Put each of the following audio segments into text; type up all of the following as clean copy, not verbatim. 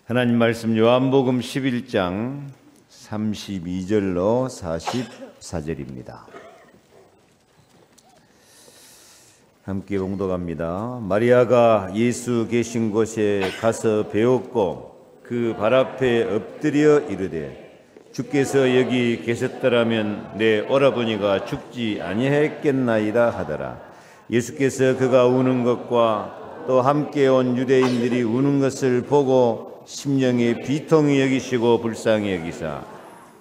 하나님 말씀 요한복음 11장 32절로 44절입니다. 함께 봉독합니다. 마리아가 예수 계신 곳에 가서 배웠고 그 발 앞에 엎드려 이르되 주께서 여기 계셨더라면 내 오라버니가 죽지 아니했겠나이다 하더라. 예수께서 그가 우는 것과 또 함께 온 유대인들이 우는 것을 보고 심령에 비통히 여기시고 불쌍히 여기사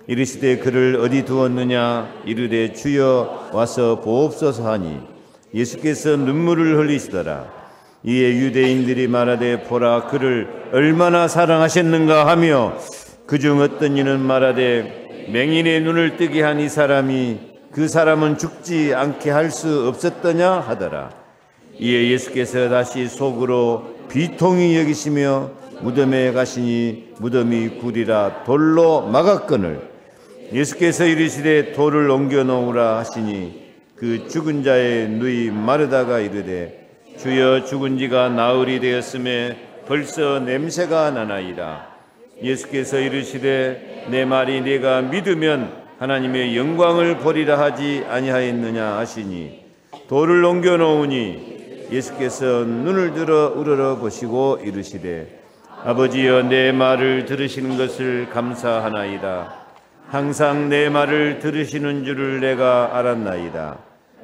이르시되 그를 어디 두었느냐 이르되 주여 와서 보옵소서 하니 예수께서 눈물을 흘리시더라. 이에 유대인들이 말하되 보라 그를 얼마나 사랑하셨는가 하며 그중 어떤 이는 말하되 맹인의 눈을 뜨게 한 이 사람이 그 사람은 죽지 않게 할 수 없었더냐 하더라. 이에 예수께서 다시 속으로 비통히 여기시며 무덤에 가시니 무덤이 굴이라 돌로 막았거늘 예수께서 이르시되 돌을 옮겨 놓으라 하시니 그 죽은 자의 누이 마르다가 이르되 주여 죽은 지가 나흘이 되었음에 벌써 냄새가 나나이다. 예수께서 이르시되 내 말이 네가 믿으면 하나님의 영광을 보리라 하지 아니하였느냐 하시니 돌을 옮겨 놓으니 예수께서 눈을 들어 우러러 보시고 이르시되 아버지여 내 말을 들으시는 것을 감사하나이다. 항상 내 말을 들으시는 줄을 내가 알았나이다.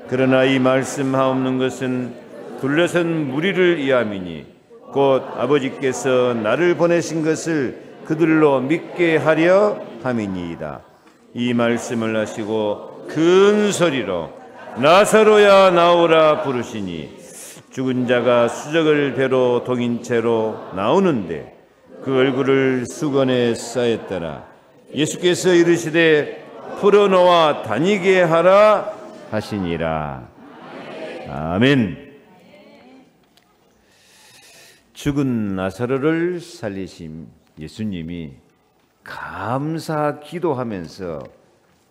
그러나 이 말씀하옵는 것은 둘러선 무리를 위함이니 곧 아버지께서 나를 보내신 것을 그들로 믿게 하려 함이니이다. 이 말씀을 하시고 큰 소리로 나사로야 나오라 부르시니 죽은 자가 수적을 배로 동인 채로 나오는데 그 얼굴을 수건에 싸였더라. 예수께서 이르시되 풀어놓아 다니게 하라 하시니라. 아멘. 죽은 나사로를 살리신 예수님이 감사 기도하면서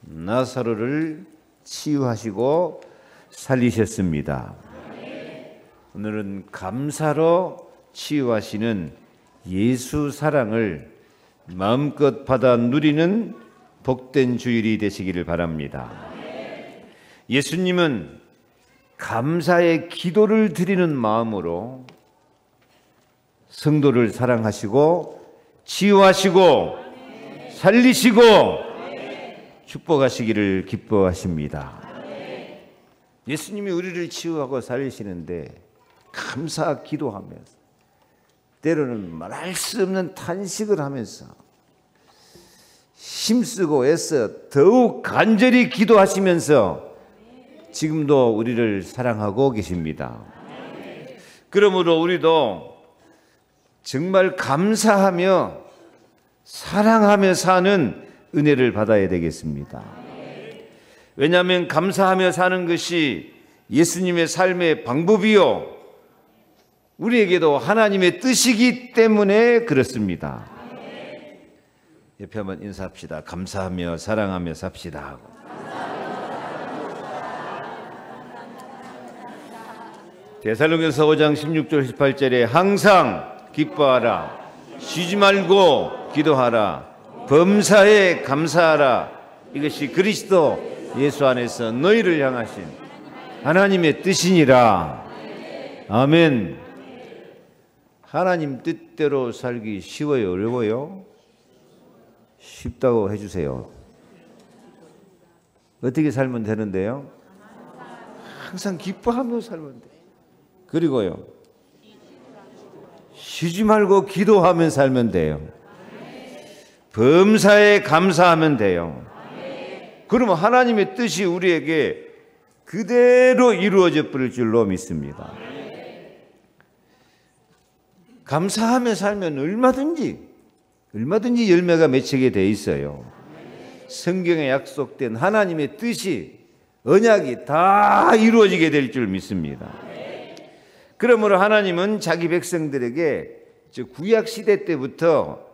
나사로를 치유하시고 살리셨습니다. 오늘은 감사로 치유하시는 예수 사랑을 마음껏 받아 누리는 복된 주일이 되시기를 바랍니다. 예수님은 감사의 기도를 드리는 마음으로 성도를 사랑하시고 치유하시고 살리시고 축복하시기를 기뻐하십니다. 예수님이 우리를 치유하고 살리시는데 감사 기도하면서 때로는 말할 수 없는 탄식을 하면서 힘쓰고 애써 더욱 간절히 기도하시면서 지금도 우리를 사랑하고 계십니다. 그러므로 우리도 정말 감사하며 사랑하며 사는 은혜를 받아야 되겠습니다. 왜냐하면 감사하며 사는 것이 예수님의 삶의 방법이요 우리에게도 하나님의 뜻이기 때문에 그렇습니다. 옆에 한번 인사합시다. 감사하며 사랑하며 삽시다. 데살로니가서 5장 16절 18절에 항상 기뻐하라 쉬지 말고 기도하라 범사에 감사하라 이것이 그리스도 예수 안에서 너희를 향하신 하나님의 뜻이니라. 아멘. 하나님 뜻대로 살기 쉬워요? 어려워요? 쉽다고 해주세요. 어떻게 살면 되는데요? 항상 기뻐하며 살면 돼요. 그리고요 쉬지 말고 기도하며 살면 돼요. 범사에 감사하면 돼요. 그러면 하나님의 뜻이 우리에게 그대로 이루어져 버릴 줄로 믿습니다. 감사하며 살면 얼마든지 열매가 맺히게 돼 있어요. 성경에 약속된 하나님의 뜻이 언약이 다 이루어지게 될 줄 믿습니다. 그러므로 하나님은 자기 백성들에게 구약 시대 때부터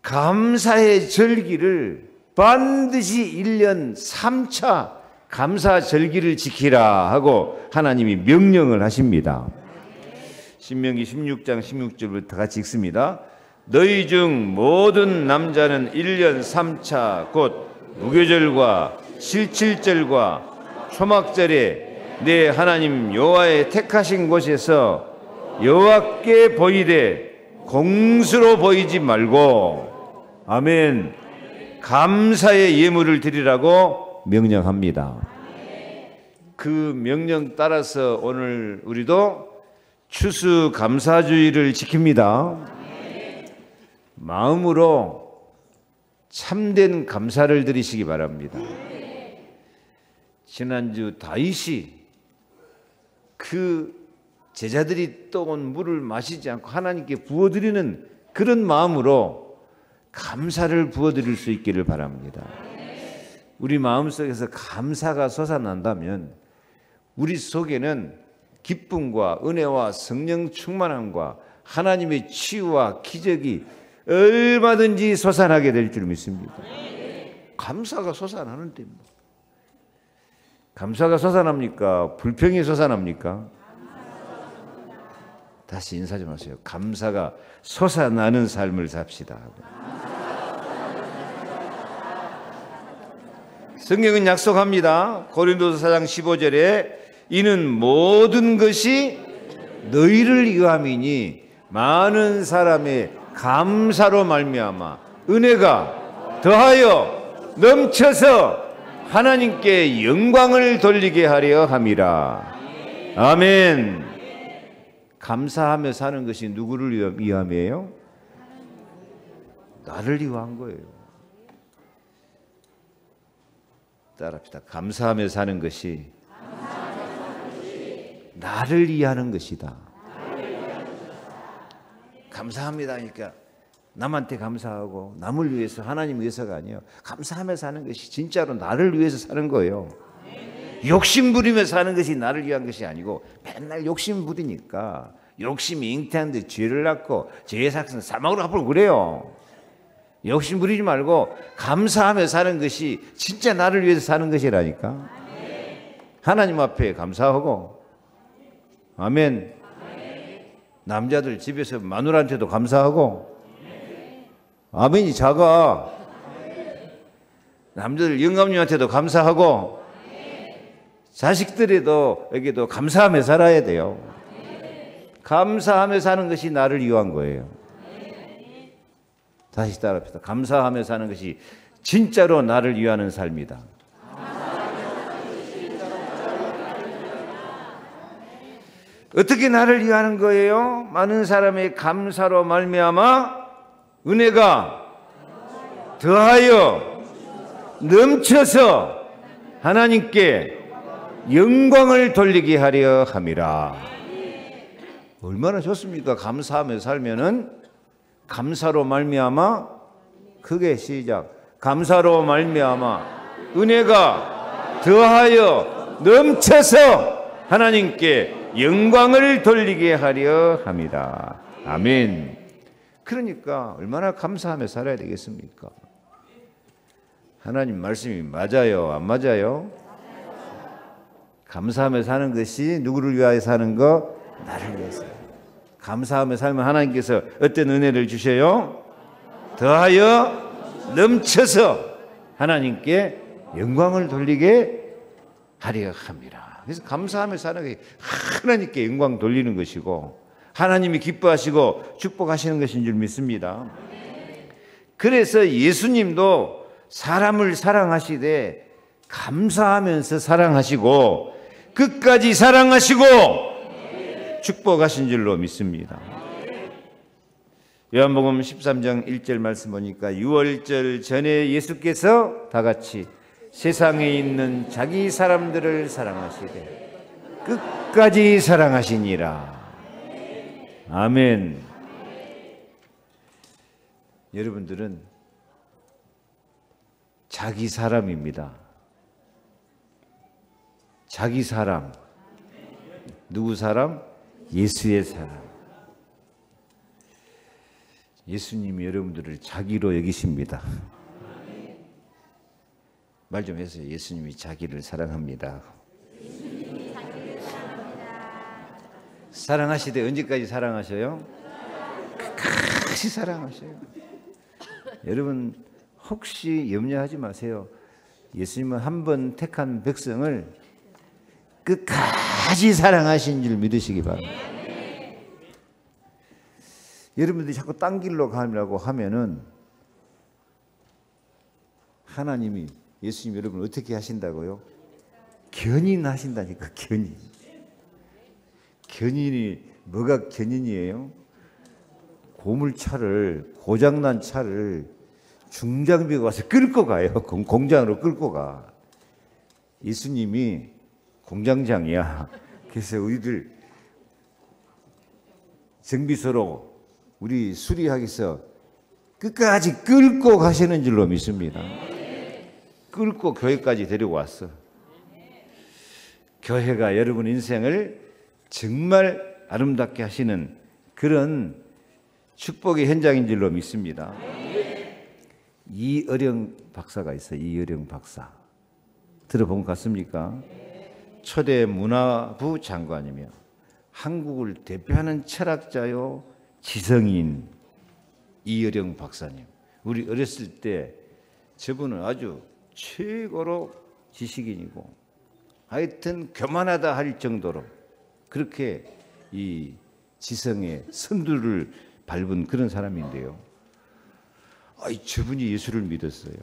감사의 절기를 반드시 1년 3차 감사 절기를 지키라 하고 하나님이 명령을 하십니다. 신명기 16장 16절부터 같이 읽습니다. 너희 중 모든 남자는 1년 3차 곧 무교절과 실칠절과 초막절에 내 하나님 여호와의 택하신 곳에서 여호와께 보이되 공수로 보이지 말고 아멘 감사의 예물을 드리라고 명령합니다. 그 명령 따라서 오늘 우리도 추수감사주의를 지킵니다. 마음으로 참된 감사를 드리시기 바랍니다. 지난주 다윗이 그 제자들이 떠온 물을 마시지 않고 하나님께 부어드리는 그런 마음으로 감사를 부어드릴 수 있기를 바랍니다. 우리 마음속에서 감사가 솟아난다면 우리 속에는 기쁨과 은혜와 성령 충만함과 하나님의 치유와 기적이 얼마든지 솟아나게 될 줄 믿습니다. 감사가 솟아나는데 뭐. 감사가 솟아납니까? 불평이 솟아납니까? 다시 인사 좀 하세요. 감사가 솟아나는 삶을 삽시다. 성경은 약속합니다. 고린도서 4장 15절에 이는 모든 것이 너희를 위함이니 많은 사람의 감사로 말미암아 은혜가 더하여 넘쳐서 하나님께 영광을 돌리게 하려 함이라. 아멘. 감사하며 사는 것이 누구를 위함이에요? 나를 위한 거예요. 따라합시다. 감사하며 사는 것이 나를 위하는 것이다. 감사합니다 하니까 남한테 감사하고 남을 위해서 하나님 위해서가 아니에요. 감사하며 사는 것이 진짜로 나를 위해서 사는 거예요. 욕심 부리며 사는 것이 나를 위한 것이 아니고 맨날 욕심 부리니까 욕심이 잉태하는데 죄를 낳고 죄의 삭은 사망으로 갚으려고 그래요. 욕심 부리지 말고 감사하며 사는 것이 진짜 나를 위해서 사는 것이라니까. 하나님 앞에 감사하고 아멘. 남자들 집에서 마누라한테도 감사하고 아멘이 작아. 남자들 영감님한테도 감사하고 자식들에게도 감사하며 살아야 돼요. 감사하며 사는 것이 나를 위한 거예요. 다시 따라합시다. 감사하며 사는 것이 진짜로 나를 위하는 삶이다. 어떻게 나를 위하는 거예요? 많은 사람의 감사로 말미암아 은혜가 더하여 넘쳐서 하나님께 영광을 돌리게 하려 함이라. 얼마나 좋습니까? 감사하며 살면은 감사로 말미암아 크게 시작. 감사로 말미암아 은혜가 더하여 넘쳐서 하나님께 영광을 돌리게 하려 합니다. 아멘. 그러니까 얼마나 감사하며 살아야 되겠습니까? 하나님 말씀이 맞아요? 안 맞아요? 감사하며 사는 것이 누구를 위하여 사는 거? 나를 위해서. 감사하며 살면 하나님께서 어떤 은혜를 주셔요? 더하여 넘쳐서 하나님께 영광을 돌리게 하려 합니다. 그래서 감사하며 사는 것이 하나님께 영광 돌리는 것이고 하나님이 기뻐하시고 축복하시는 것인 줄 믿습니다. 그래서 예수님도 사람을 사랑하시되 감사하면서 사랑하시고 끝까지 사랑하시고 축복하신 줄로 믿습니다. 요한복음 13장 1절 말씀 보니까 유월절 전에 예수께서 다 같이 세상에 있는 자기 사람들을 사랑하시되 끝까지 사랑하시니라. 아멘. 여러분들은 자기 사람입니다. 자기 사람. 누구 사람? 예수의 사람. 예수님이 여러분들을 자기로 여기십니다. 말 좀 해서요. 예수님이 자기를 사랑합니다. 사랑하시되 언제까지 사랑하셔요? 끝까지 사랑하셔요. 여러분 혹시 염려하지 마세요. 예수님은 한 번 택한 백성을 끝까지 사랑하신 줄 믿으시기 바랍니다. 여러분들이 자꾸 딴 길로 가려고 하면은 하나님이 예수님 여러분 어떻게 하신다고요? 견인하신다니까. 견인. 견인이 뭐가 견인이에요? 고물차를 고장난 차를 중장비가 와서 끌고 가요. 공장으로 끌고 가. 예수님이 공장장이야. 그래서 우리들 정비소로 우리 수리하기 위해서 끝까지 끌고 가시는 줄로 믿습니다. 끌고 교회까지 데리고 왔어. 교회가 여러분 인생을 정말 아름답게 하시는 그런 축복의 현장인 줄로 믿습니다. 이어령 박사가 있어요. 이어령 박사. 들어본 것 같습니까? 초대 문화부 장관이며 한국을 대표하는 철학자요 지성인 이어령 박사님. 우리 어렸을 때 저분은 아주 최고로 지식인이고 하여튼 교만하다 할 정도로 그렇게 이 지성의 선두를 밟은 그런 사람인데요. 저분이 예수를 믿었어요.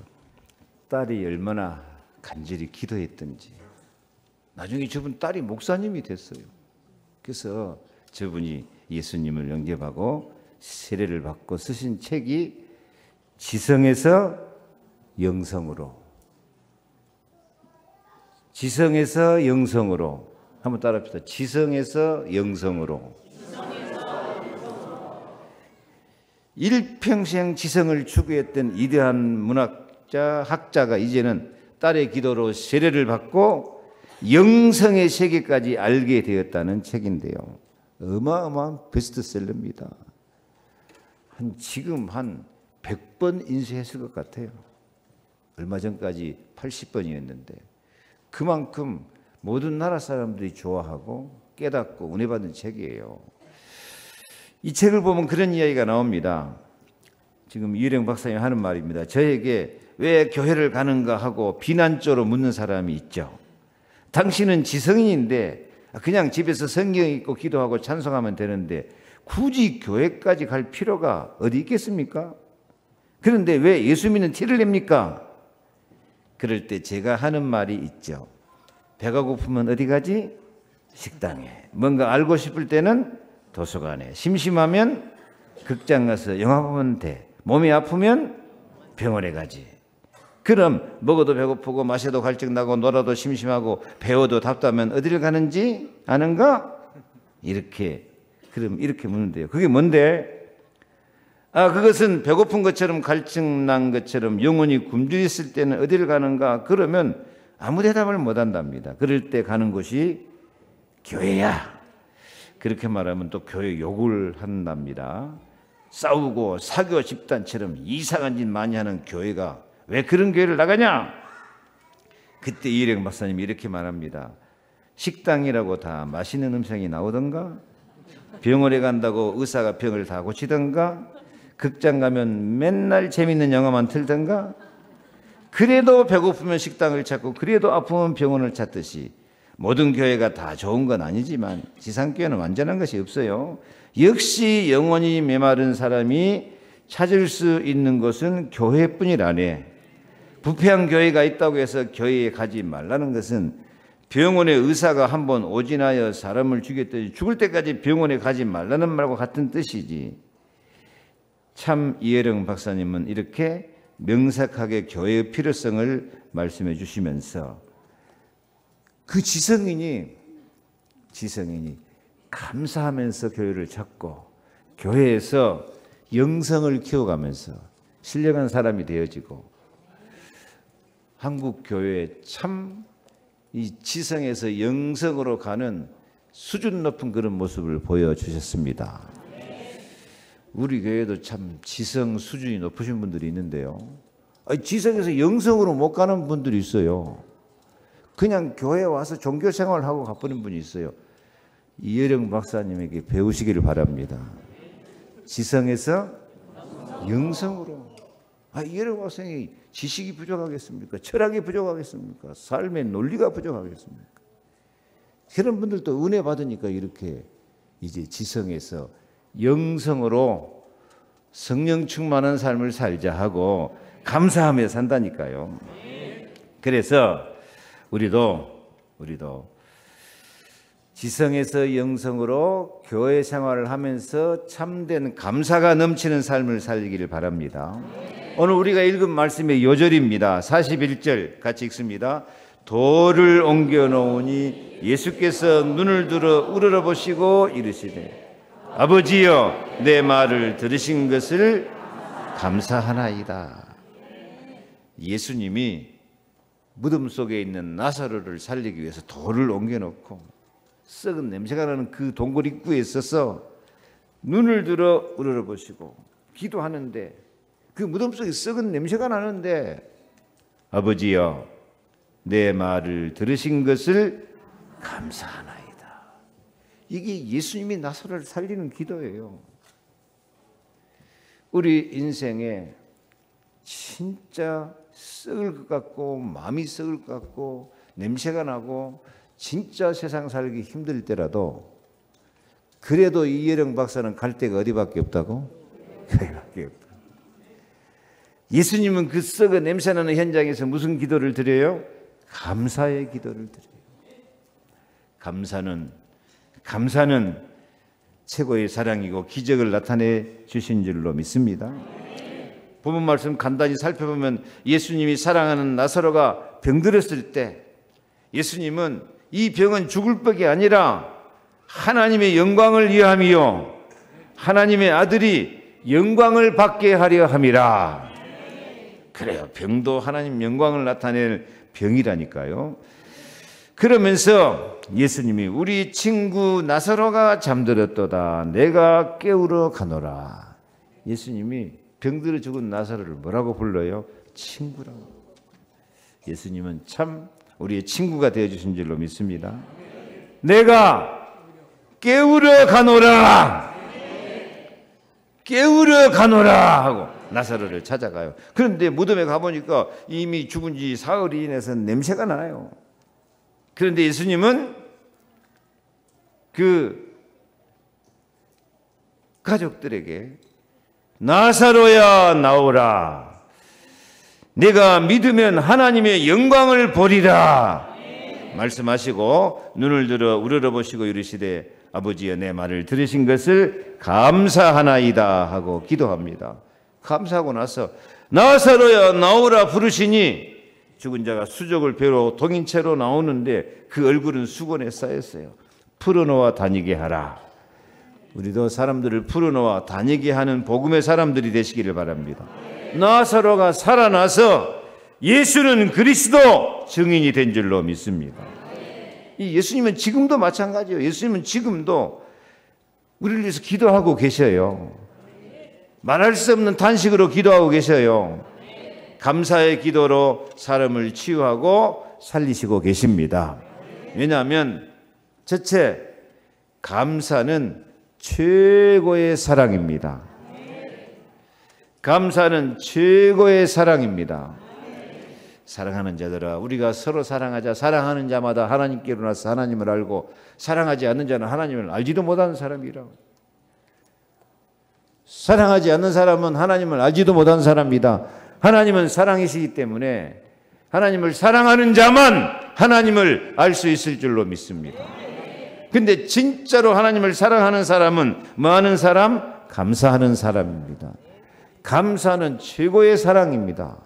딸이 얼마나 간절히 기도했던지. 나중에 저분 딸이 목사님이 됐어요. 그래서 저분이 예수님을 영접하고 세례를 받고 쓰신 책이 지성에서 영성으로. 지성에서 영성으로. 한번 따라합시다. 지성에서 영성으로. 일평생 지성을 추구했던 위대한 문학자, 학자가 이제는 딸의 기도로 세례를 받고 영성의 세계까지 알게 되었다는 책인데요. 어마어마한 베스트셀러입니다. 지금 한 100번 인쇄했을 것 같아요. 얼마 전까지 80번이었는데 그만큼 모든 나라 사람들이 좋아하고 깨닫고 은혜 받는 책이에요. 이 책을 보면 그런 이야기가 나옵니다. 지금 이어령 박사님이 하는 말입니다. 저에게 왜 교회를 가는가 하고 비난조로 묻는 사람이 있죠. 당신은 지성인인데 그냥 집에서 성경 읽고 기도하고 찬송하면 되는데 굳이 교회까지 갈 필요가 어디 있겠습니까? 그런데 왜 예수 믿는 티를 냅니까? 그럴 때 제가 하는 말이 있죠. 배가 고프면 어디 가지? 식당에. 뭔가 알고 싶을 때는 도서관에. 심심하면 극장 가서 영화 보면 돼. 몸이 아프면 병원에 가지. 그럼 먹어도 배고프고 마셔도 갈증나고 놀아도 심심하고 배워도 답답하면 어디를 가는지 아는가? 그럼 이렇게 묻는데요. 그게 뭔데? 그것은 배고픈 것처럼 갈증난 것처럼 영혼이 굶주렸을 때는 어디를 가는가? 그러면 아무 대답을 못 한답니다. 그럴 때 가는 곳이 교회야. 그렇게 말하면 또 교회 욕을 한답니다. 싸우고 사교 집단처럼 이상한 짓 많이 하는 교회가 왜 그런 교회를 나가냐? 그때 이어령 박사님이 이렇게 말합니다. 식당이라고 다 맛있는 음식이 나오던가? 병원에 간다고 의사가 병을 다 고치던가? 극장 가면 맨날 재밌는 영화만 틀던가? 그래도 배고프면 식당을 찾고 그래도 아프면 병원을 찾듯이 모든 교회가 다 좋은 건 아니지만 지상교회는 완전한 것이 없어요. 역시 영혼이 메마른 사람이 찾을 수 있는 곳은 교회뿐이라네. 부패한 교회가 있다고 해서 교회에 가지 말라는 것은 병원에 의사가 한번 오진하여 사람을 죽였더니 죽을 때까지 병원에 가지 말라는 말과 같은 뜻이지. 참 이어령 박사님은 이렇게 명석하게 교회의 필요성을 말씀해 주시면서 그 지성인이 감사하면서 교회를 찾고 교회에서 영성을 키워가면서 신령한 사람이 되어지고 한국 교회에 참 이 지성에서 영성으로 가는 수준 높은 그런 모습을 보여주셨습니다. 우리 교회도 참 지성 수준이 높으신 분들이 있는데요. 지성에서 영성으로 못 가는 분들이 있어요. 그냥 교회에 와서 종교 생활하고 가버린 분이 있어요. 이어령 박사님에게 배우시기를 바랍니다. 지성에서 영성으로. 여러 학생이 지식이 부족하겠습니까? 철학이 부족하겠습니까? 삶의 논리가 부족하겠습니까? 그런 분들도 은혜 받으니까 이렇게 이제 지성에서 영성으로 성령 충만한 삶을 살자 하고 감사하며 산다니까요. 그래서 우리도 지성에서 영성으로 교회 생활을 하면서 참된 감사가 넘치는 삶을 살기를 바랍니다. 오늘 우리가 읽은 말씀의 요절입니다. 41절 같이 읽습니다. 돌을 옮겨 놓으니 예수께서 눈을 들어 우러러보시고 이르시되 아버지여 내 말을 들으신 것을 감사하나이다. 예수님이 무덤 속에 있는 나사로를 살리기 위해서 돌을 옮겨 놓고 썩은 냄새가 나는 그 동굴 입구에 있어서 눈을 들어 우러러보시고 기도하는데 그 무덤 속에 썩은 냄새가 나는데 아버지여 내 말을 들으신 것을 감사하나이다. 이게 예수님이 나사로를 살리는 기도예요. 우리 인생에 진짜 썩을 것 같고 마음이 썩을 것 같고 냄새가 나고 진짜 세상 살기 힘들 때라도 그래도 이혜령 박사는 갈 데가 어디밖에 없다고? 교회밖에 없다. 예수님은 그 썩어 냄새나는 현장에서 무슨 기도를 드려요? 감사의 기도를 드려요. 감사는 최고의 사랑이고 기적을 나타내 주신 줄로 믿습니다. 본문 말씀 간단히 살펴보면 예수님이 사랑하는 나사로가 병들었을 때 예수님은 이 병은 죽을 병이 아니라 하나님의 영광을 위함이요 하나님의 아들이 영광을 받게 하려 함이라. 그래요. 병도 하나님 영광을 나타낼 병이라니까요. 그러면서 예수님이 우리 친구 나사로가 잠들었도다 내가 깨우러 가노라. 예수님이 병들어 죽은 나사로를 뭐라고 불러요? 친구라고. 예수님은 참 우리의 친구가 되어주신 줄로 믿습니다. 내가 깨우러 가노라. 깨우러 가노라 하고 나사로를 찾아가요. 그런데 무덤에 가보니까 이미 죽은 지 사흘이 지나서 냄새가 나요. 그런데 예수님은 그 가족들에게 나사로야 나오라. 네가 믿으면 하나님의 영광을 보리라. 말씀하시고 눈을 들어 우러러보시고 이르시되 아버지여 내 말을 들으신 것을 감사하나이다 하고 기도합니다. 감사하고 나서 나사로야 나오라 부르시니 죽은 자가 수족을 베러 동인채로 나오는데 그 얼굴은 수건에 쌓였어요. 풀어놓아 다니게 하라. 우리도 사람들을 풀어놓아 다니게 하는 복음의 사람들이 되시기를 바랍니다. 나사로가 살아나서 예수는 그리스도 증인이 된 줄로 믿습니다. 이 예수님은 지금도 마찬가지예요. 예수님은 지금도 우리를 위해서 기도하고 계셔요. 말할 수 없는 탄식으로 기도하고 계셔요. 감사의 기도로 사람을 치유하고 살리시고 계십니다. 왜냐하면 첫째, 감사는 최고의 사랑입니다. 감사는 최고의 사랑입니다. 사랑하는 자들아 우리가 서로 사랑하자. 사랑하는 자마다 하나님께로 나서 하나님을 알고 사랑하지 않는 자는 하나님을 알지도 못하는 사람이라고. 사랑하지 않는 사람은 하나님을 알지도 못하는 사람이다. 하나님은 사랑이시기 때문에 하나님을 사랑하는 자만 하나님을 알 수 있을 줄로 믿습니다. 근데 진짜로 하나님을 사랑하는 사람은 뭐 하는 사람? 감사하는 사람입니다. 감사는 최고의 사랑입니다.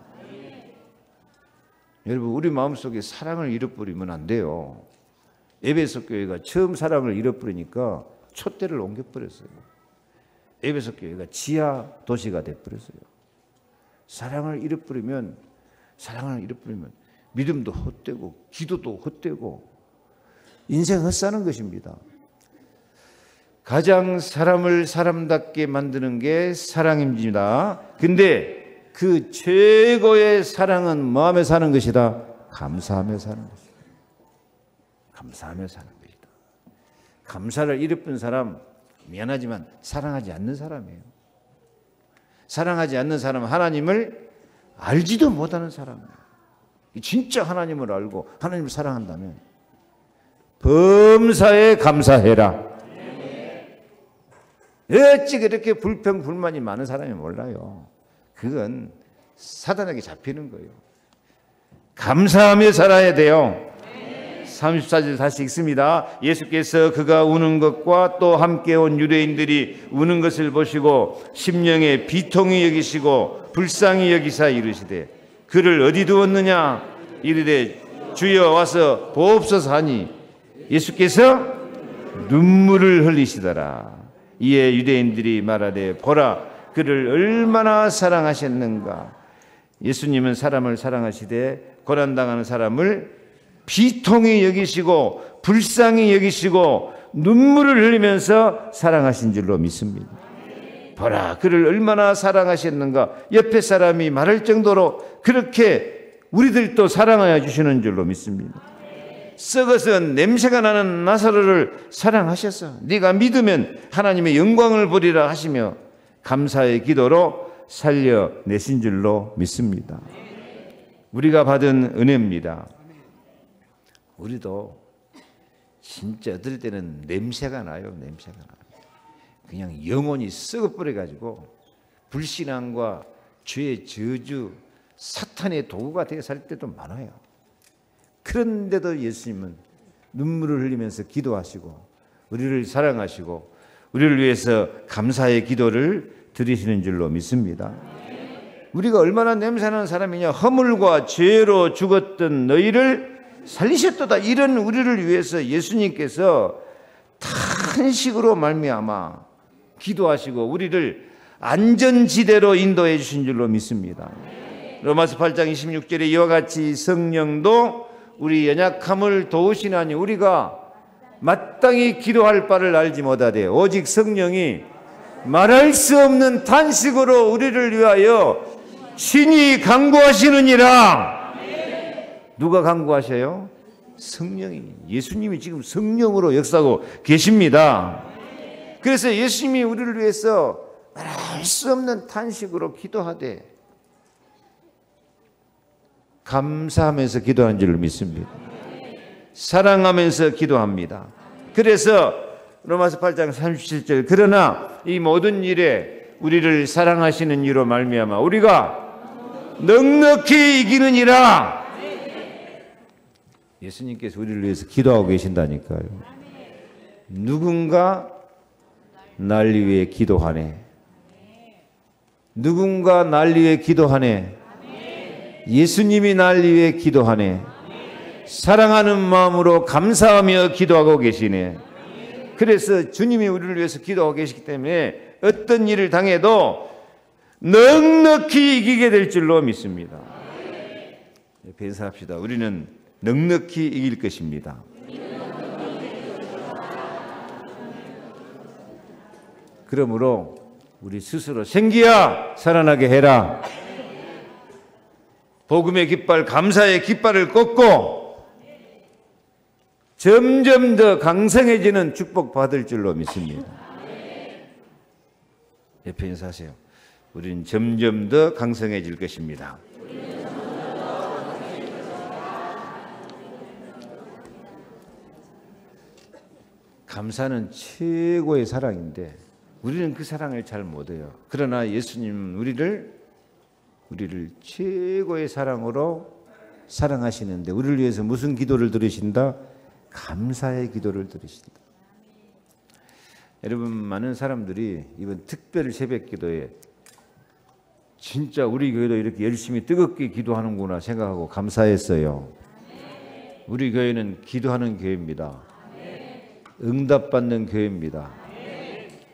여러분 우리 마음속에 사랑을 잃어버리면 안 돼요. 에베소 교회가 처음 사랑을 잃어버리니까 촛대를 옮겨버렸어요. 에베소 교회가 지하 도시가 돼버렸어요. 사랑을 잃어버리면 믿음도 헛되고 기도도 헛되고 인생 헛사는 것입니다. 가장 사람을 사람답게 만드는 게 사랑입니다. 근데 그 최고의 사랑은 뭐하며 사는 것이다? 감사하며 사는 것이다. 감사하며 사는 것이다. 감사를 잃어버린 사람 미안하지만 사랑하지 않는 사람이에요. 사랑하지 않는 사람은 하나님을 알지도 못하는 사람이에요. 진짜 하나님을 알고 하나님을 사랑한다면 범사에 감사해라. 어찌 그렇게 불평 불만이 많은 사람이 몰라요. 그건 사단에게 잡히는 거예요. 감사하며 살아야 돼요. 34절 다시 읽습니다. 예수께서 그가 우는 것과 또 함께 온 유대인들이 우는 것을 보시고 심령에 비통히 여기시고 불쌍히 여기사 이르시되 그를 어디 두었느냐 이르되 주여 와서 보옵소서 하니 예수께서 눈물을 흘리시더라. 이에 유대인들이 말하되 보라 그를 얼마나 사랑하셨는가. 예수님은 사람을 사랑하시되 고난당하는 사람을 비통히 여기시고 불쌍히 여기시고 눈물을 흘리면서 사랑하신 줄로 믿습니다. 보라 그를 얼마나 사랑하셨는가. 옆에 사람이 말할 정도로 그렇게 우리들도 사랑하여 주시는 줄로 믿습니다. 썩어서 냄새가 나는 나사로를 사랑하셨어. 네가 믿으면 하나님의 영광을 보리라 하시며 감사의 기도로 살려내신 줄로 믿습니다. 우리가 받은 은혜입니다. 우리도 진짜 어떨 때는 냄새가 나요. 냄새가 나요. 그냥 영혼이 썩어버려가지고 불신앙과 죄의 저주, 사탄의 도구가 되어 살 때도 많아요. 그런데도 예수님은 눈물을 흘리면서 기도하시고 우리를 사랑하시고 우리를 위해서 감사의 기도를 드리시는 줄로 믿습니다. 우리가 얼마나 냄새나는 사람이냐. 허물과 죄로 죽었던 너희를 살리셨도다. 이런 우리를 위해서 예수님께서 탄식으로 말미암아 기도하시고 우리를 안전지대로 인도해 주신 줄로 믿습니다. 로마서 8장 26절에 이와 같이 성령도 우리 연약함을 도우시나니 우리가 마땅히 기도할 바를 알지 못하되 오직 성령이 말할 수 없는 탄식으로 우리를 위하여 친히 간구하시느니라. 누가 간구하셔요? 성령이. 예수님이 지금 성령으로 역사하고 계십니다. 그래서 예수님이 우리를 위해서 말할 수 없는 탄식으로 기도하되 감사하면서 기도하는 줄 믿습니다. 사랑하면서 기도합니다. 그래서 로마서 8장 37절 그러나 이 모든 일에 우리를 사랑하시는 이로 말미암아 우리가 넉넉히 이기느니라. 예수님께서 우리를 위해서 기도하고 계신다니까요. 누군가 날 위해 기도하네. 누군가 날 위해 기도하네. 예수님이 날 위해 기도하네. 사랑하는 마음으로 감사하며 기도하고 계시네. 그래서 주님이 우리를 위해서 기도하고 계시기 때문에 어떤 일을 당해도 넉넉히 이기게 될 줄로 믿습니다. 배사합시다. 우리는 넉넉히 이길 것입니다. 그러므로 우리 스스로 생기야 살아나게 해라. 복음의 깃발, 감사의 깃발을 꽂고 점점 더 강성해지는 축복 받을 줄로 믿습니다. 옆에 인사하세요. 우리는 점점 더 강성해질 것입니다. 감사는 최고의 사랑인데 우리는 그 사랑을 잘 못해요. 그러나 예수님은 우리를 최고의 사랑으로 사랑하시는데 우리를 위해서 무슨 기도를 들으신다? 감사의 기도를 들으신다. 여러분, 많은 사람들이 이번 특별 새벽 기도에 진짜 우리 교회도 이렇게 열심히 뜨겁게 기도하는구나 생각하고 감사했어요. 우리 교회는 기도하는 교회입니다. 응답받는 교회입니다.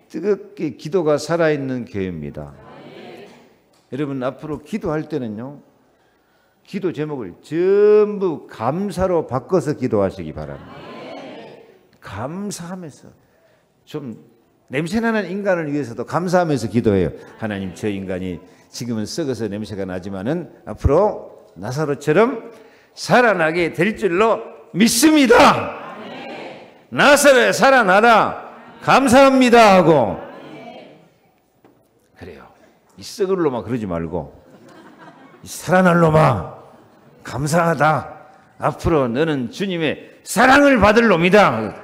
뜨겁게 기도가 살아있는 교회입니다. 여러분, 앞으로 기도할 때는요, 기도 제목을 전부 감사로 바꿔서 기도하시기 바랍니다. 감사하면서, 좀 냄새나는 인간을 위해서도 감사하면서 기도해요. 하나님, 저 인간이 지금은 썩어서 냄새가 나지만은 앞으로 나사로처럼 살아나게 될 줄로 믿습니다. 나사로야 살아나라, 감사합니다 하고. 그래요. 이 썩을 놈아 그러지 말고, 이 살아날 놈아 감사하다. 앞으로 너는 주님의 사랑을 받을 놈이다.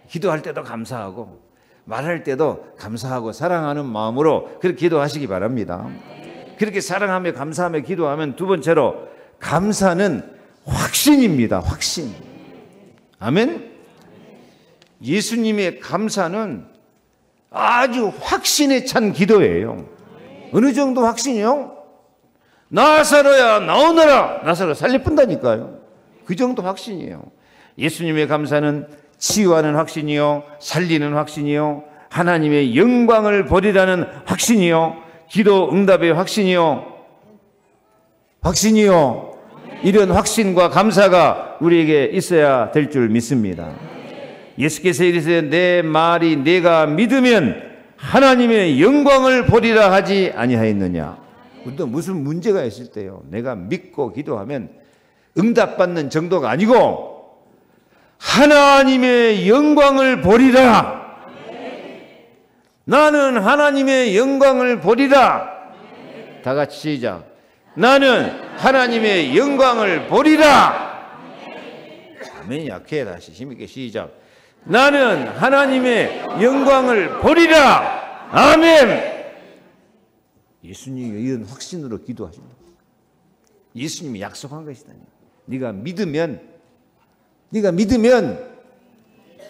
기도할 때도 감사하고 말할 때도 감사하고 사랑하는 마음으로 그렇게 기도하시기 바랍니다. 그렇게 사랑하며 감사하며 기도하면 두 번째로 감사는 확신입니다. 확신. 아멘. 예수님의 감사는 아주 확신에 찬 기도예요. 어느 정도 확신이요? 나사로야 나오너라. 나사로 살려뿐다니까요. 그 정도 확신이에요. 예수님의 감사는 치유하는 확신이요, 살리는 확신이요, 하나님의 영광을 보리라는 확신이요, 기도 응답의 확신이요, 이런 확신과 감사가 우리에게 있어야 될 줄 믿습니다. 예수께서 이르시되 내 말이 내가 믿으면 하나님의 영광을 보리라 하지 아니하였느냐. 우리도 무슨 문제가 있을 때요, 내가 믿고 기도하면 응답받는 정도가 아니고 하나님의 영광을 보리라. 나는 하나님의 영광을 보리라. 다 같이 시작. 나는 하나님의 영광을 보리라. 아멘. 약해. 다시 힘있게 시작. 나는 하나님의 영광을 보리라. 아멘. 예수님이 이런 확신으로 기도하십니다. 예수님이 약속한 것이다. 네가 믿으면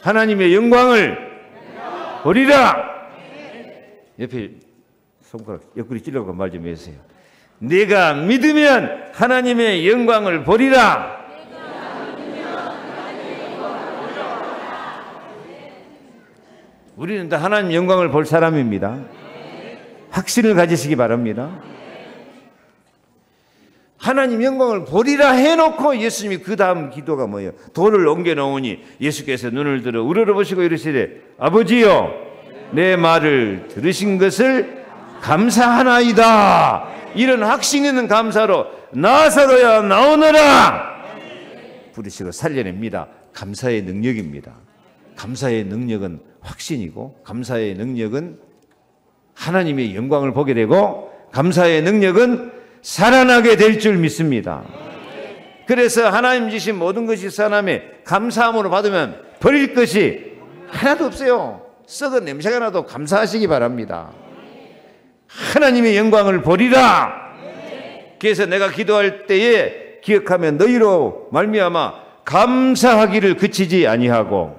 하나님의 영광을 보리라. 옆에 손가락 옆구리 찔러고 말 좀 해주세요. 내가 믿으면 하나님의 영광을 보리라. 우리는 다 하나님 영광을 볼 사람입니다. 확신을 가지시기 바랍니다. 하나님 영광을 보리라 해놓고 예수님이 그 다음 기도가 뭐예요? 돌을 옮겨 놓으니 예수께서 눈을 들어 우러러보시고 이르시되 아버지여 내 말을 들으신 것을 감사하나이다. 이런 확신 있는 감사로 나사로야 나오너라 부르시고 살려냅니다. 감사의 능력입니다. 감사의 능력은 확신이고, 감사의 능력은 하나님의 영광을 보게 되고, 감사의 능력은 살아나게 될 줄 믿습니다. 그래서 하나님 주신 모든 것이 살아남에 감사함으로 받으면 버릴 것이 하나도 없어요. 썩은 냄새가 나도 감사하시기 바랍니다. 하나님의 영광을 보리라. 그래서 내가 기도할 때에 기억하면 너희로 말미암아 감사하기를 그치지 아니하고,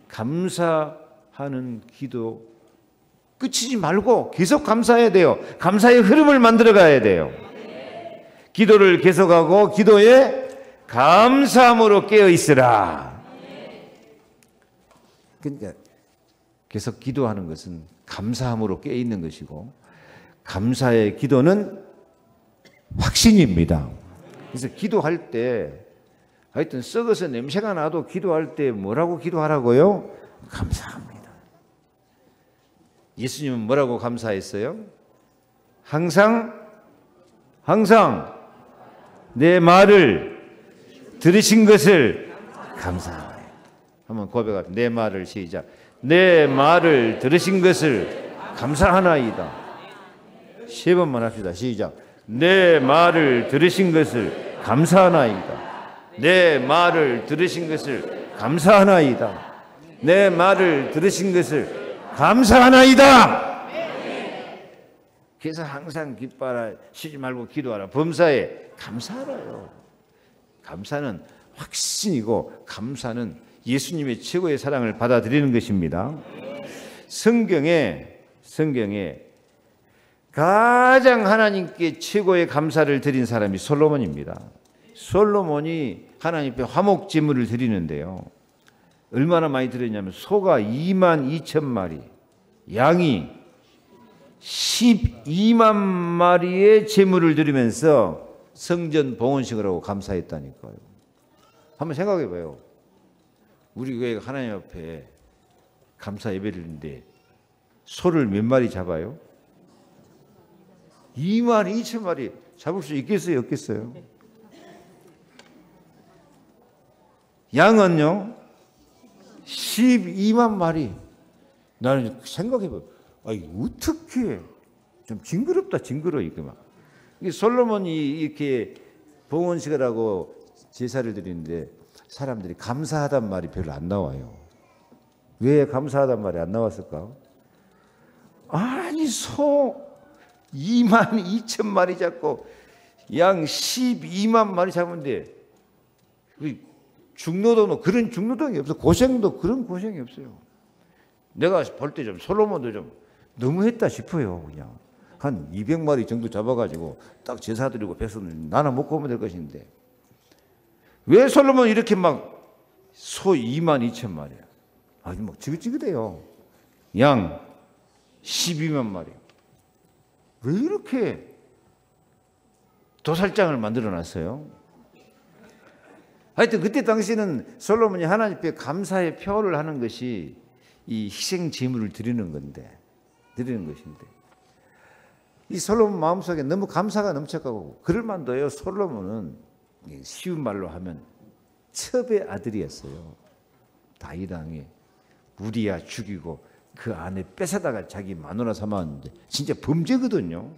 감사하는 기도 끝이지 말고 계속 감사해야 돼요. 감사의 흐름을 만들어 가야 돼요. 기도를 계속하고 기도에 감사함으로 깨어 있으라. 그러니까 계속 기도하는 것은 감사함으로 깨어 있는 것이고, 감사의 기도는 확신입니다. 그래서 기도할 때 하여튼 썩어서 냄새가 나도 기도할 때 뭐라고 기도하라고요? 감사합니다. 예수님은 뭐라고 감사했어요? 항상 내 말을 들으신 것을 감사하나요. 한번 고백합니다. 내 말을 시작. 내 말을 들으신 것을 감사하나이다. 3번만 합시다. 시작. 내 말을 들으신 것을 감사하나이다. 내 말을 들으신 것을 감사하나이다. 내 말을 들으신 것을 감사하나이다. 그래서 항상 기뻐하라, 쉬지 말고 기도하라, 범사에 감사하라요. 감사는 확신이고, 감사는 예수님의 최고의 사랑을 받아들이는 것입니다. 성경에 가장 하나님께 최고의 감사를 드린 사람이 솔로몬입니다. 솔로몬이 하나님 앞에 화목 제물을 드리는데요, 얼마나 많이 드렸냐면 소가 22,000마리, 양이 12만 마리의 제물을 드리면서 성전 봉헌식을 하고 감사했다니까요. 한번 생각해 봐요. 우리 교회가 하나님 앞에 감사 예배를 드리는데 소를 몇 마리 잡아요? 22,000마리 잡을 수 있겠어요? 없겠어요? 양은요? 12만 마리. 나는 생각해 봐요. 아니, 어떻게 좀 징그럽다, 징그러워, 이게 막. 솔로몬이 이렇게 봉헌식을 하고 제사를 드리는데 사람들이 감사하단 말이 별로 안 나와요. 왜 감사하단 말이 안 나왔을까? 아니, 소 22,000마리 잡고 양 12만 마리 잡은데 중노동도 그런 중노동이 없어. 고생도 그런 고생이 없어요. 내가 볼 때 좀 솔로몬도 좀 너무했다 싶어요. 그냥 한 200마리 정도 잡아가지고 딱 제사 드리고 백성들 나눠 먹고 오면 될 것인데 왜 솔로몬 이렇게 막 소 22,000마리야? 아주 막 지긋지긋해요. 양 12만 마리. 왜 이렇게 도살장을 만들어 놨어요? 하여튼 그때 당시는 솔로몬이 하나님 앞에 감사의 표를 하는 것이 이 희생 제물을 드리는 것인데 이 솔로몬 마음속에 너무 감사가 넘쳐가고 그럴 만도요. 솔로몬은 쉬운 말로 하면 첩의 아들이었어요. 다윗 왕이 우리야 죽이고 그 안에 뺏어다가 자기 마누라 삼았는데 진짜 범죄거든요.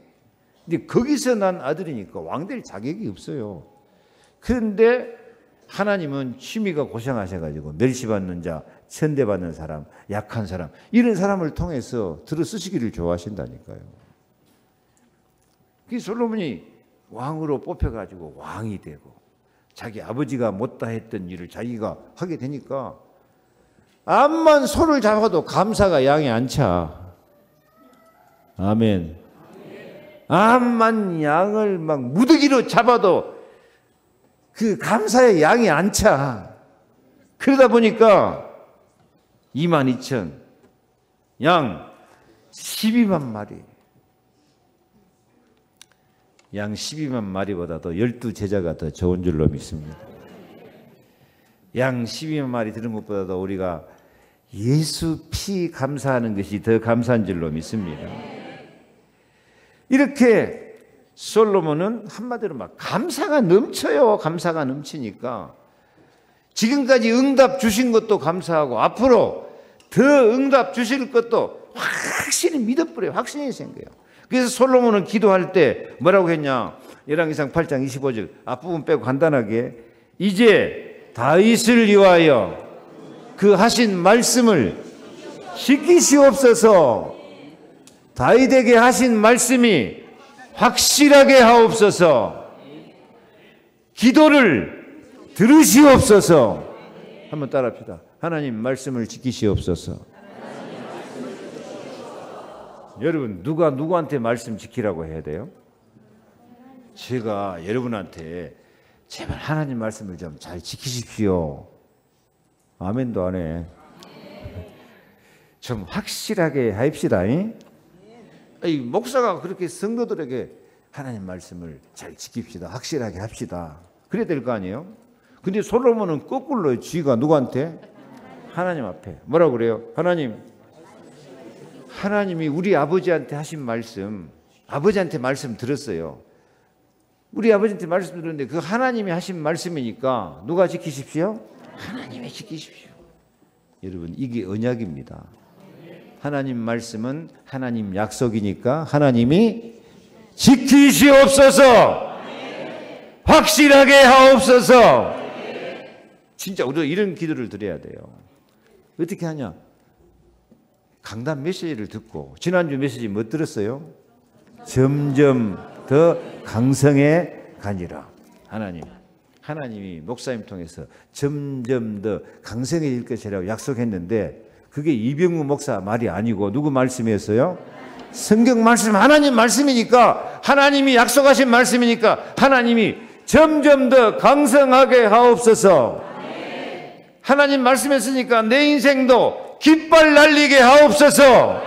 근데 거기서 난 아들이니까 왕될 자격이 없어요. 그런데 하나님은 취미가 고생하셔가지고 멸시받는 자, 천대받는 사람, 약한 사람 이런 사람을 통해서 들어 쓰시기를 좋아하신다니까요. 그 솔로몬이 왕으로 뽑혀가지고 왕이 되고 자기 아버지가 못다 했던 일을 자기가 하게 되니까 암만 소를 잡아도 감사가 양이 안 차. 아멘. 암만 양을 막 무더기로 잡아도 그 감사의 양이 안 차. 그러다 보니까 22,000 양 12만 마리. 양 12만 마리보다도 12제자가 더 좋은 줄로 믿습니다. 양 12만 마리 들은 것보다도 우리가 예수 피 감사하는 것이 더 감사한 줄로 믿습니다. 이렇게 솔로몬은 한마디로 막 감사가 넘쳐요. 감사가 넘치니까 지금까지 응답 주신 것도 감사하고 앞으로 더 응답 주실 것도 확실히 믿어버려요. 확신이 생겨요. 그래서 솔로몬은 기도할 때 뭐라고 했냐? 열왕기상 8장 25절 앞부분 빼고 간단하게 이제 다윗을 위하여 그 하신 말씀을 지키시옵소서. 다윗에게 하신 말씀이 확실하게 하옵소서. 기도를 들으시옵소서. 한번 따라합시다. 하나님 말씀을 지키시옵소서. 여러분 누가 누구한테 말씀 지키라고 해야 돼요? 제가 여러분한테 제발 하나님 말씀을 좀 잘 지키십시오. 아멘도 안 해. 좀 확실하게 합시다. 이 목사가 그렇게 성도들에게 하나님 말씀을 잘 지킵시다. 확실하게 합시다. 그래야 될 거 아니에요? 근데 솔로몬은 거꾸로요. 쥐가 누구한테? 하나님 앞에. 뭐라고 그래요? 하나님이 우리 아버지한테 하신 말씀, 아버지한테 말씀 들었어요. 우리 아버지한테 말씀 들었는데 그 하나님이 하신 말씀이니까 누가 지키십시오? 하나님이 지키십시오. 여러분 이게 언약입니다. 하나님 말씀은 하나님 약속이니까 하나님이 지키시옵소서. 확실하게 하옵소서. 진짜 우리가 이런 기도를 드려야 돼요. 어떻게 하냐? 강단 메시지를 듣고 지난주 메시지 뭐 들었어요? 점점 더 강성해 가니라. 하나님이 목사님 통해서 점점 더 강성해질 것이라고 약속했는데 그게 이병우 목사 말이 아니고 누구 말씀이었어요? 성경 말씀, 하나님 말씀이니까 하나님이 약속하신 말씀이니까 하나님이 점점 더 강성하게 하옵소서. 하나님 말씀했으니까 내 인생도 깃발 날리게 하옵소서.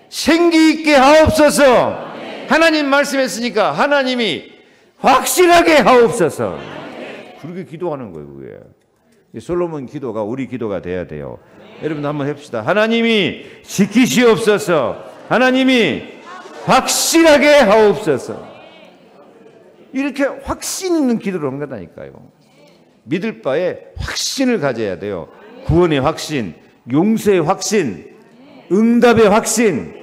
생기 있게 하옵소서. 하나님 말씀했으니까 하나님이 확실하게 하옵소서. 그렇게 기도하는 거예요. 그게 솔로몬 기도가 우리 기도가 돼야 돼요. 여러분 한번 해봅시다. 하나님이 지키시옵소서. 하나님이 확실하게 하옵소서. 이렇게 확신 있는 기도를 한 거다니까요. 믿을 바에 확신을 가져야 돼요. 구원의 확신, 용서의 확신, 응답의 확신.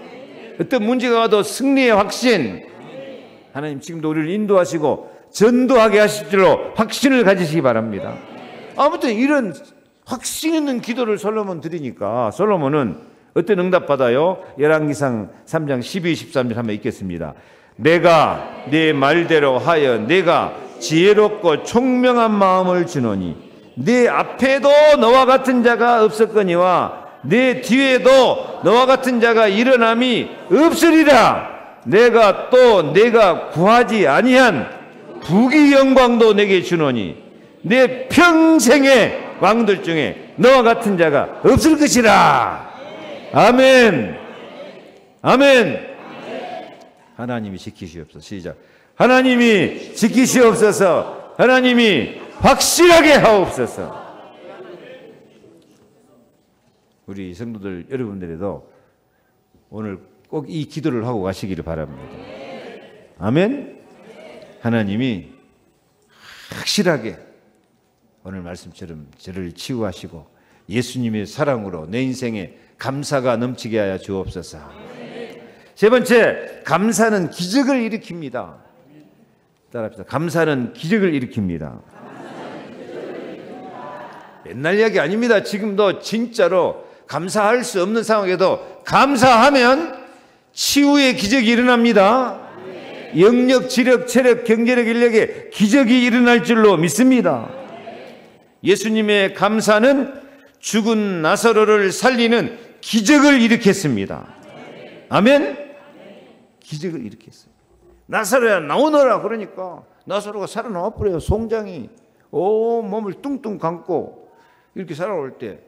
어떤 문제가 와도 승리의 확신. 하나님 지금도 우리를 인도하시고 전도하게 하실 줄로 확신을 가지시기 바랍니다. 아무튼 이런 확신 있는 기도를 솔로몬 드리니까 솔로몬은 어떤 응답 받아요? 열왕기상 3장 12, 13절 한번 읽겠습니다. 내가 내 말대로 하여 내가 지혜롭고 총명한 마음을 주노니 내 앞에도 너와 같은 자가 없었거니와 내 뒤에도 너와 같은 자가 일어남이 없으리라. 내가 또 내가 구하지 아니한 부귀 영광도 내게 주노니 내 평생의 왕들 중에 너와 같은 자가 없을 것이라. 아멘. 아멘. 하나님이 지키시옵소서. 시작. 하나님이 지키시옵소서. 하나님이 확실하게 하옵소서. 우리 성도들 여러분들에도 오늘 꼭 이 기도를 하고 가시기를 바랍니다. 아멘. 하나님이 확실하게 오늘 말씀처럼 저를 치유하시고 예수님의 사랑으로 내 인생에 감사가 넘치게 하여 주옵소서. 세 번째, 감사는 기적을 일으킵니다. 따라합시다. 감사는 기적을 일으킵니다. 옛날 이야기 아닙니다. 지금도 진짜로 감사할 수 없는 상황에도 감사하면 치유의 기적이 일어납니다. 영력, 지력, 체력, 경제력, 인력에 기적이 일어날 줄로 믿습니다. 예수님의 감사는 죽은 나사로를 살리는 기적을 일으켰습니다. 아멘? 기적을 일으켰어요. 나사로야 나오너라 그러니까 나사로가 살아나와 버려요. 송장이 온 몸을 뚱뚱 감고 이렇게 살아올 때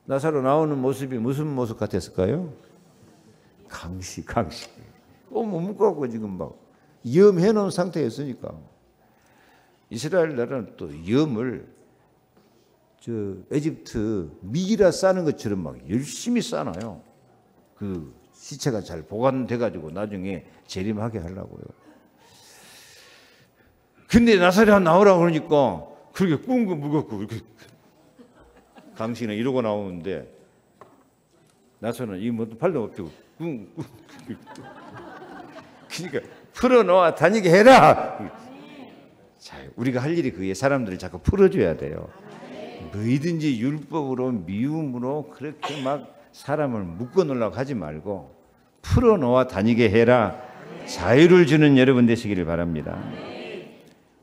나사로 나오는 모습이 무슨 모습 같았을까요? 강시. 못 묶어갖고 지금 막 염해 놓은 상태였으니까. 이스라엘 나라는 또 염을 에집트 미라 싸는 것처럼 막 열심히 싸놔요. 그 시체가 잘 보관돼가지고 나중에 재림하게 하려고요. 근데 나사렛 나오라고 그러니까 그렇게 꿍꿍 묶었고 이렇게 강신은 이러고 나오는데 나사렛은 이 뭐 팔도 없고 꿍꿍 그러니까 풀어놓아 다니게 해라. 자, 우리가 할 일이 그게 사람들을 자꾸 풀어줘야 돼요. 뭐든지 율법으로 미움으로 그렇게 막 사람을 묶어놓으려고 하지 말고 풀어놓아 다니게 해라. 자유를 주는 여러분 되시기를 바랍니다.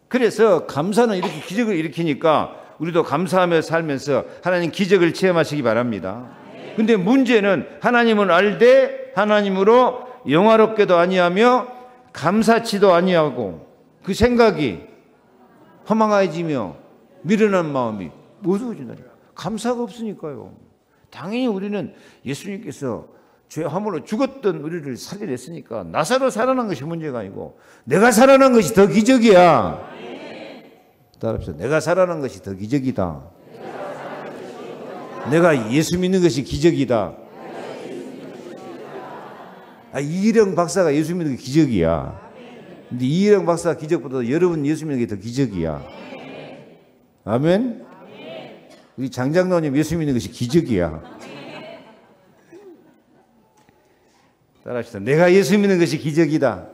그래서 감사는 이렇게 기적을 일으키니까 우리도 감사하며 살면서 하나님 기적을 체험하시기 바랍니다. 근데 문제는 하나님은 알되 하나님으로 영화롭게도 아니하며 감사치도 아니하고 그 생각이 허망해지며 미련한 마음이 어두워진다니까. 감사가 없으니까요. 당연히 우리는 예수님께서 죄함으로 죽었던 우리를 살려냈으니까 나사로 살아난 것이 문제가 아니고 내가 살아난 것이 더 기적이야. 따라합시다. 내가 살아난 것이 더 기적이다. 내가 예수 믿는 것이 기적이다. 이희령 박사가 예수 믿는 게 기적이야. 근데 이희령 박사 기적보다 여러분 예수 믿는 게 더 기적이야. 아멘. 우리 장장로님 예수 믿는 것이 기적이야. 따라합시다. 내가 예수 믿는 것이 기적이다.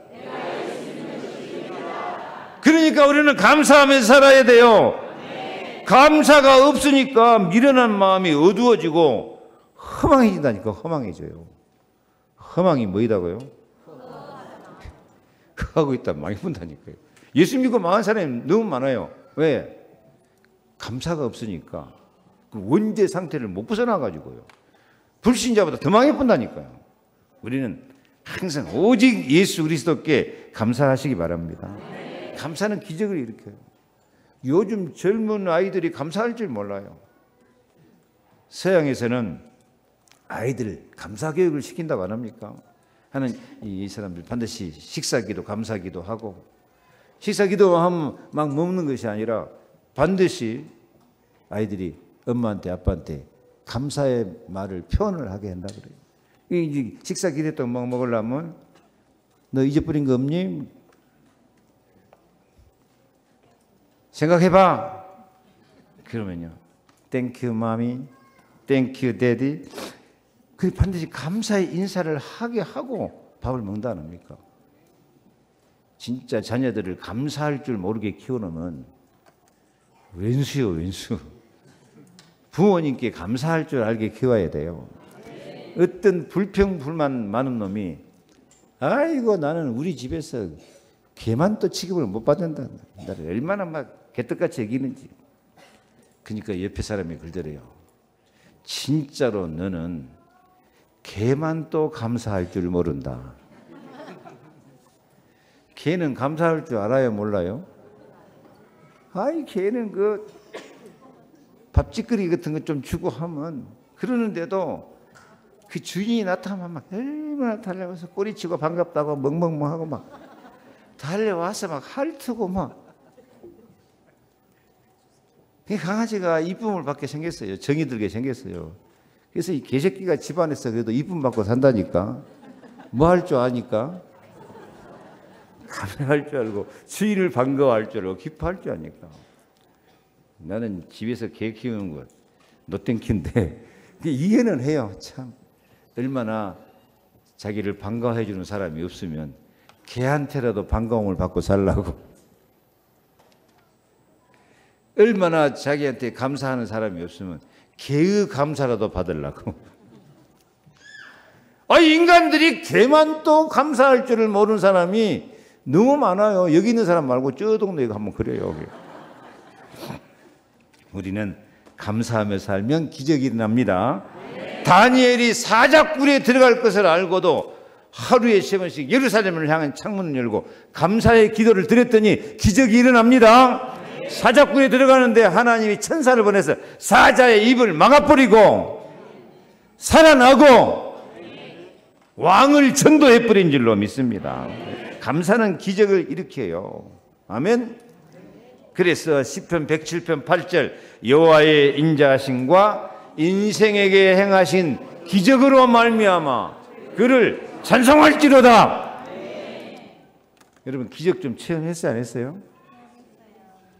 그러니까 우리는 감사하면서 살아야 돼요. 감사가 없으니까 미련한 마음이 어두워지고 허망해진다니까. 허망해져요. 허망이 뭐이다고요? 하고 있다 많이 본다니까요. 예수 믿고 망한 사람이 너무 많아요. 왜? 감사가 없으니까 그 원죄 상태를 못 벗어나가지고요. 불신자보다 더 망해 본다니까요. 우리는 항상 오직 예수 그리스도께 감사하시기 바랍니다. 감사는 기적을 일으켜요. 요즘 젊은 아이들이 감사할 줄 몰라요. 서양에서는 아이들 감사 교육을 시킨다고 안 합니까? 하는 이 사람들 반드시 식사기도 감사기도 하고 식사기도 하면 막 먹는 것이 아니라 반드시 아이들이 엄마한테 아빠한테 감사의 말을 표현을 하게 한다 그래요. 이제 식사 기대떡 먹으려면 너 잊어버린 거 없니? 생각해봐. 그러면요. 땡큐 마미, 땡큐 데디. 그 반드시 감사의 인사를 하게 하고 밥을 먹는다 안 합니까? 진짜 자녀들을 감사할 줄 모르게 키워놓으면 왼수요, 왼수. 부모님께 감사할 줄 알게 키워야 돼요. 어떤 불평, 불만 많은 놈이 아이고 나는 우리 집에서 개만 또 취급을 못 받는다. 나를 얼마나 막 개떡같이 여기는지. 그러니까 옆에 사람이 그러더래요. 진짜로 너는 개만 또 감사할 줄 모른다. 개는 감사할 줄 알아요, 몰라요? 아이 개는 그 밥짓거리 같은 거 좀 주고 하면 그러는데도 그 주인이 나타나면 막 얼마나 달려와서 꼬리치고 반갑다고 멍멍멍하고 막 달려와서 막 핥고 막. 그 강아지가 이쁨을 받게 생겼어요. 정이 들게 생겼어요. 그래서 이 개새끼가 집안에서 그래도 이쁨 받고 산다니까. 뭐 할 줄 아니까? 감사할 줄 알고 주인을 반가워할 줄 알고 기뻐할 줄 아니까. 나는 집에서 개 키우는 거 노땡큐인데 이해는 해요. 참 얼마나 자기를 반가워해 주는 사람이 없으면 개한테라도 반가움을 받고 살라고. 얼마나 자기한테 감사하는 사람이 없으면 개의 감사라도 받으려고. 인간들이 개만 또 감사할 줄을 모르는 사람이 너무 많아요. 여기 있는 사람 말고 저 동네에 한번 그래요. 여기. 우리는 감사하며 살면 기적이 일어납니다. 다니엘이 사자굴에 들어갈 것을 알고도 하루에 3번씩 예루살렘을 향한 창문을 열고 감사의 기도를 드렸더니 기적이 일어납니다. 사자굴에 들어가는데 하나님이 천사를 보내서 사자의 입을 막아버리고 살아나고 왕을 전도해버린 줄로 믿습니다. 감사는 기적을 일으켜요. 아멘. 그래서 시편 107편 8절 여호와의 인자하심과 인생에게 행하신 기적으로 말미암아 그를 찬송할지로다. 여러분 기적 좀 체험했어요, 안 했어요?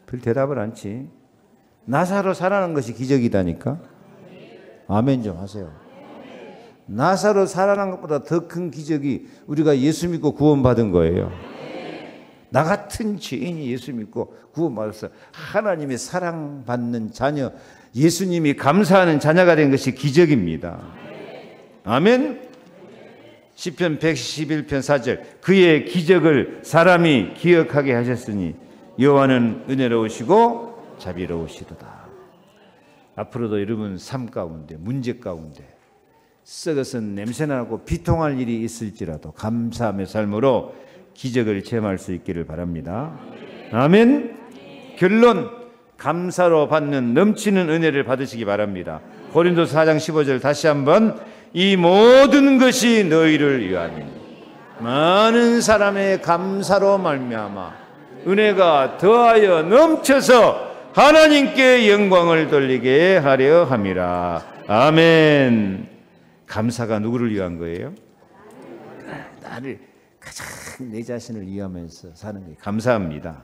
별 대답을 않지. 나사로 살아난 것이 기적이다니까. 아멘 좀 하세요. 나사로 살아난 것보다 더 큰 기적이 우리가 예수 믿고 구원받은 거예요. 나 같은 죄인이 예수 믿고 구원받아서 하나님의 사랑받는 자녀, 예수님이 감사하는 자녀가 된 것이 기적입니다. 아멘. 시편 111편 4절 그의 기적을 사람이 기억하게 하셨으니 여호와는 은혜로우시고 자비로우시도다. 앞으로도 여러분 삶 가운데 문제 가운데 썩어서 냄새나고 비통할 일이 있을지라도 감사하며 삶으로 기적을 체험할 수 있기를 바랍니다. 아멘. 결론 감사로 받는 넘치는 은혜를 받으시기 바랍니다. 고린도서 4장 15절 다시 한번 이 모든 것이 너희를 위함이니 많은 사람의 감사로 말미암아 은혜가 더하여 넘쳐서 하나님께 영광을 돌리게 하려 함이라. 아멘. 감사가 누구를 위한 거예요? 나를 가장 내 자신을 위하면서 사는 게 감사합니다.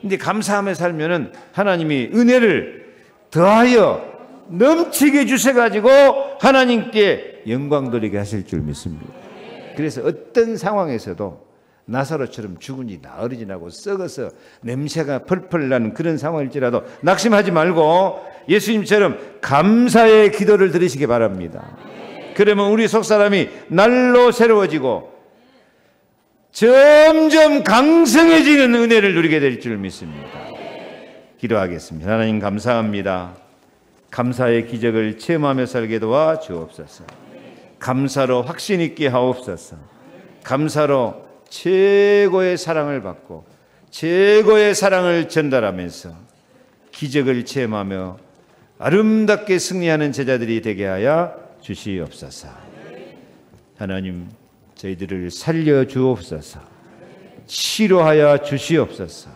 근데 감사하며 살면은 하나님이 은혜를 더하여 넘치게 주셔가지고 하나님께 영광 돌리게 하실 줄 믿습니다. 그래서 어떤 상황에서도 나사로처럼 죽은지 나으리지 나고 썩어서 냄새가 펄펄 나는 그런 상황일지라도 낙심하지 말고 예수님처럼 감사의 기도를 드리시기 바랍니다. 그러면 우리 속사람이 날로 새로워지고 점점 강성해지는 은혜를 누리게 될 줄 믿습니다. 기도하겠습니다. 하나님 감사합니다. 감사의 기적을 체험하며 살게 도와 주옵소서. 감사로 확신 있게 하옵소서. 감사로 최고의 사랑을 받고 최고의 사랑을 전달하면서 기적을 체험하며 아름답게 승리하는 제자들이 되게 하여 주시옵소서. 하나님 저희들을 살려주옵소서. 치료하여 주시옵소서.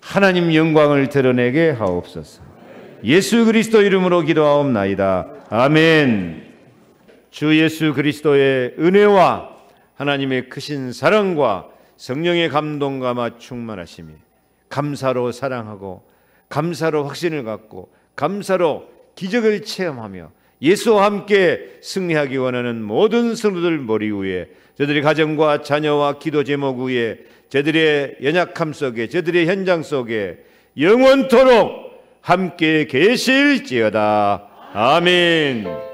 하나님 영광을 드러내게 하옵소서. 예수 그리스도 이름으로 기도하옵나이다. 아멘. 주 예수 그리스도의 은혜와 하나님의 크신 사랑과 성령의 감동감화 충만하심이 감사로 사랑하고 감사로 확신을 갖고 감사로 기적을 체험하며 예수와 함께 승리하기 원하는 모든 성도들 머리 위에, 저들의 가정과 자녀와 기도 제목 위에, 저들의 연약함 속에, 저들의 현장 속에 영원토록 함께 계실지어다. 아멘.